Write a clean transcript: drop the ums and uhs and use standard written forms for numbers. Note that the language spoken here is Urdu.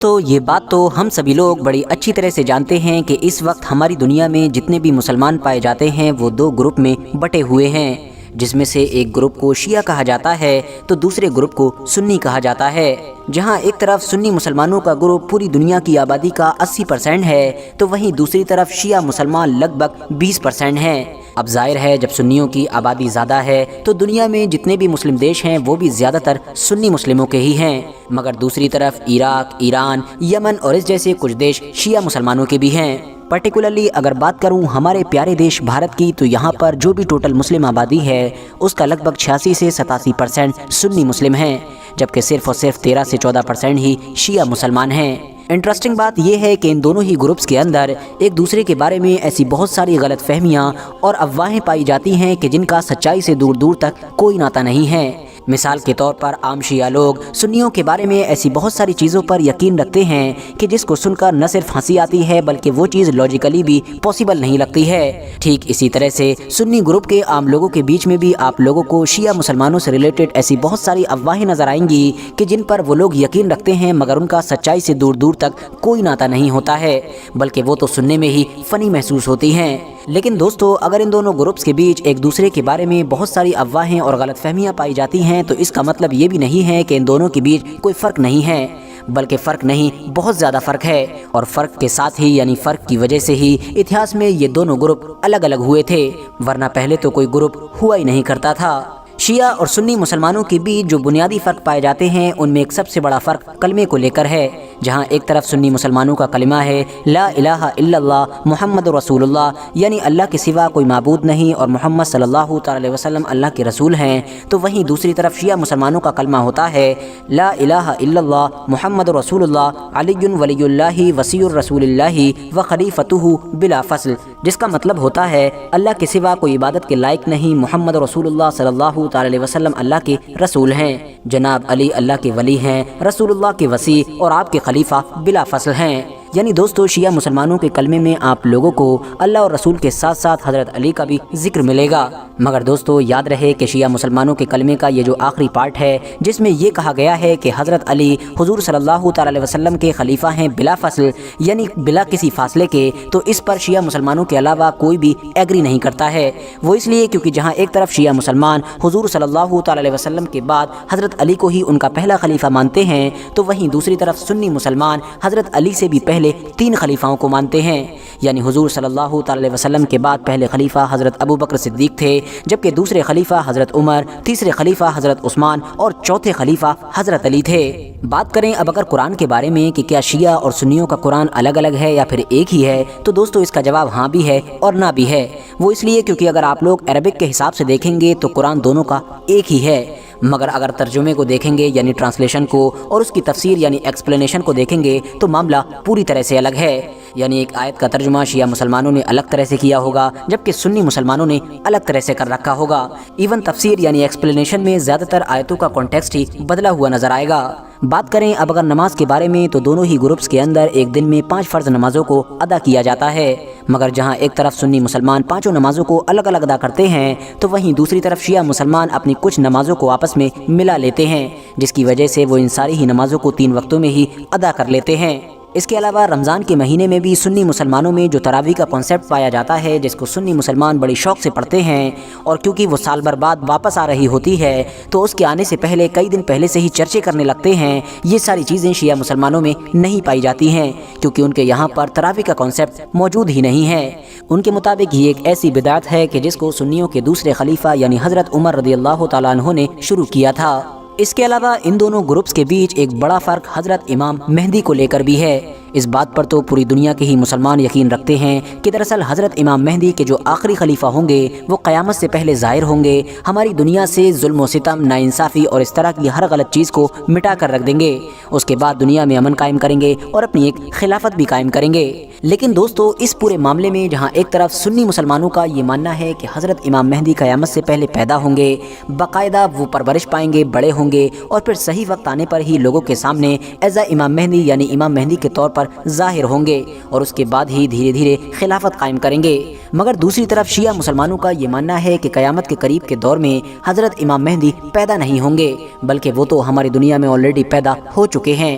تو یہ بات تو ہم سبھی لوگ بڑی اچھی طرح سے جانتے ہیں کہ اس وقت ہماری دنیا میں جتنے بھی مسلمان پائے جاتے ہیں وہ دو گروپ میں بٹے ہوئے ہیں، جس میں سے ایک گروپ کو شیعہ کہا جاتا ہے تو دوسرے گروپ کو سنی کہا جاتا ہے۔ جہاں ایک طرف سنی مسلمانوں کا گروپ پوری دنیا کی آبادی کا 80% ہے تو وہیں دوسری طرف شیعہ مسلمان لگ بھگ 20% ہیں۔ اب ظاہر ہے جب سنیوں کی آبادی زیادہ ہے تو دنیا میں جتنے بھی مسلم دیش ہیں وہ بھی زیادہ تر سنی مسلموں کے ہی ہیں، مگر دوسری طرف عراق، ایران، یمن اور اس جیسے کچھ دیش شیعہ مسلمانوں کے بھی ہیں۔ پرٹیکولرلی اگر بات کروں ہمارے پیارے دیش بھارت کی تو یہاں پر جو بھی ٹوٹل مسلم آبادی ہے اس کا لگ بھگ 86 سے 87% سنی مسلم ہیں، جبکہ صرف اور صرف 13 سے 14% ہی شیعہ مسلمان ہیں۔ انٹرسٹنگ بات یہ ہے کہ ان دونوں ہی گروپس کے اندر ایک دوسرے کے بارے میں ایسی بہت ساری غلط فہمیاں اور افواہیں پائی جاتی ہیں کہ جن کا سچائی سے دور دور تک کوئی ناطہ نہیں ہے۔ مثال کے طور پر عام شیعہ لوگ سنیوں کے بارے میں ایسی بہت ساری چیزوں پر یقین رکھتے ہیں کہ جس کو سن کر نہ صرف ہنسی آتی ہے بلکہ وہ چیز لاجیکلی بھی پاسبل نہیں لگتی ہے۔ ٹھیک اسی طرح سے سنی گروپ کے عام لوگوں کے بیچ میں بھی آپ لوگوں کو شیعہ مسلمانوں سے ریلیٹڈ ایسی بہت ساری افواہیں نظر آئیں گی کہ جن پر وہ لوگ یقین رکھتے ہیں مگر ان کا سچائی سے دور دور تک کوئی ناطہ نہیں ہوتا ہے، بلکہ وہ تو سننے میں ہی فنی محسوس ہوتی ہیں۔ لیکن دوستو اگر ان دونوں گروپس کے بیچ ایک دوسرے کے بارے میں بہت ساری افواہیں اور غلط فہمیاں پائی جاتی ہیں تو اس کا مطلب یہ بھی نہیں ہے کہ ان دونوں کے بیچ کوئی فرق نہیں ہے، بلکہ فرق نہیں بہت زیادہ فرق ہے، اور فرق کے ساتھ ہی یعنی فرق کی وجہ سے ہی اتہاس میں یہ دونوں گروپ الگ الگ ہوئے تھے، ورنہ پہلے تو کوئی گروپ ہوا ہی نہیں کرتا تھا۔ شیعہ اور سنی مسلمانوں کے بیچ جو بنیادی فرق پائے جاتے ہیں ان میں ایک سب سے بڑا فرق کلمے کو لے کر ہے، جہاں ایک طرف سنی مسلمانوں کا کلمہ ہے لا الہ الا اللہ محمد رسول اللہ، یعنی اللہ کے سوا کوئی معبود نہیں اور محمد صلی اللہ تعالی علیہ وسلم اللہ کے رسول ہیں، تو وہیں دوسری طرف شیعہ مسلمانوں کا کلمہ ہوتا ہے لا الہ الا اللہ محمد رسول اللہ علی ولی اللہ وصی الرسول اللہ و خلیفتہ بلا فصل، جس کا مطلب ہوتا ہے اللہ کے سوا کوئی عبادت کے لائق نہیں، محمد رسول اللہ صلی اللہ تعالی علیہ وسلم اللہ کے رسول ہیں، جناب علی اللہ کے ولی ہیں، رسول اللہ کے وصی اور آپ کے خلیفہ بلا فصل ہیں۔ یعنی دوستو شیعہ مسلمانوں کے کلمے میں آپ لوگوں کو اللہ اور رسول کے ساتھ ساتھ حضرت علی کا بھی ذکر ملے گا، مگر دوستو یاد رہے کہ شیعہ مسلمانوں کے کلمے کا یہ جو آخری پارٹ ہے جس میں یہ کہا گیا ہے کہ حضرت علی حضور صلی اللہ تعالی علیہ وسلم کے خلیفہ ہیں بلا فصل، یعنی بلا کسی فاصلے کے، تو اس پر شیعہ مسلمانوں کے علاوہ کوئی بھی ایگری نہیں کرتا ہے۔ وہ اس لیے کیونکہ جہاں ایک طرف شیعہ مسلمان حضور صلی اللہ تعالی علیہ وسلم کے بعد حضرت علی کو ہی ان کا پہلا خلیفہ مانتے ہیں تو وہیں دوسری طرف سنی مسلمان حضرت علی سے بھی پہلے 3 خلیفاؤں کو مانتے ہیں، یعنی حضور صلی اللہ تعالی علیہ وسلم کے بعد پہلے خلیفہ حضرت ابو بکر صدیق تھے، جبکہ دوسرے خلیفہ حضرت عمر، تیسرے خلیفہ حضرت عثمان اور چوتھے خلیفہ حضرت علی تھے۔ بات کریں اب اگر قرآن کے بارے میں کہ کیا شیعہ اور سنیوں کا قرآن الگ الگ ہے یا پھر ایک ہی ہے، تو دوستو اس کا جواب ہاں بھی ہے اور نہ بھی ہے۔ وہ اس لیے کیونکہ اگر آپ لوگ عربک کے حساب سے دیکھیں گے تو قرآن دونوں کا ایک ہی ہے، مگر اگر ترجمے کو دیکھیں گے یعنی ٹرانسلیشن کو اور اس کی تفسیر یعنی ایکسپلینیشن کو دیکھیں گے تو معاملہ پوری طرح سے الگ ہے۔ یعنی ایک آیت کا ترجمہ شیعہ مسلمانوں نے الگ طرح سے کیا ہوگا جبکہ سنی مسلمانوں نے الگ طرح سے کر رکھا ہوگا۔ ایون تفسیر یعنی ایکسپلینیشن میں زیادہ تر آیتوں کا کانٹیکسٹ ہی بدلا ہوا نظر آئے گا۔ بات کریں اب اگر نماز کے بارے میں تو دونوں ہی گروپس کے اندر ایک دن میں 5 فرض نمازوں کو ادا کیا جاتا ہے، مگر جہاں ایک طرف سنی مسلمان 5 نمازوں کو الگ الگ ادا کرتے ہیں تو وہیں دوسری طرف شیعہ مسلمان اپنی کچھ نمازوں کو آپس میں ملا لیتے ہیں، جس کی وجہ سے وہ ان ساری ہی نمازوں کو 3 وقتوں میں ہی ادا کر لیتے ہیں۔ اس کے علاوہ رمضان کے مہینے میں بھی سنی مسلمانوں میں جو تراویح کا کانسیپٹ پایا جاتا ہے جس کو سنی مسلمان بڑی شوق سے پڑھتے ہیں، اور کیونکہ وہ سال بھر بعد واپس آ رہی ہوتی ہے تو اس کے آنے سے پہلے کئی دن پہلے سے ہی چرچے کرنے لگتے ہیں، یہ ساری چیزیں شیعہ مسلمانوں میں نہیں پائی جاتی ہیں کیونکہ ان کے یہاں پر تراویح کا کانسیپٹ موجود ہی نہیں ہے۔ ان کے مطابق یہ ایک ایسی بدعت ہے کہ جس کو سنیوں کے دوسرے خلیفہ یعنی حضرت عمر رضی اللہ تعالیٰ عنہ نے شروع کیا تھا۔ اس کے علاوہ ان دونوں گروپس کے بیچ ایک بڑا فرق حضرت امام مہدی کو لے کر بھی ہے۔ اس بات پر تو پوری دنیا کے ہی مسلمان یقین رکھتے ہیں کہ دراصل حضرت امام مہدی کے جو آخری خلیفہ ہوں گے وہ قیامت سے پہلے ظاہر ہوں گے، ہماری دنیا سے ظلم و ستم، ناانصافی اور اس طرح کی ہر غلط چیز کو مٹا کر رکھ دیں گے، اس کے بعد دنیا میں امن قائم کریں گے اور اپنی ایک خلافت بھی قائم کریں گے۔ لیکن دوستو اس پورے معاملے میں جہاں ایک طرف سنی مسلمانوں کا یہ ماننا ہے کہ حضرت امام مہدی قیامت سے پہلے پیدا ہوں گے، باقاعدہ وہ پرورش پائیں گے، بڑے ہوں گے اور پھر صحیح وقت آنے پر ہی لوگوں کے سامنے ایز اے امام مہدی یعنی امام مہدی کے طور پر ظاہر ہوں گے اور اس کے بعد ہی دھیرے دھیرے خلافت قائم کریں گے۔ مگر دوسری طرف شیعہ مسلمانوں کا یہ ماننا ہے کہ قیامت کے قریب کے دور میں حضرت امام مہدی پیدا نہیں ہوں گے، بلکہ وہ تو ہماری دنیا میں آلریڈی پیدا ہو چکے ہیں۔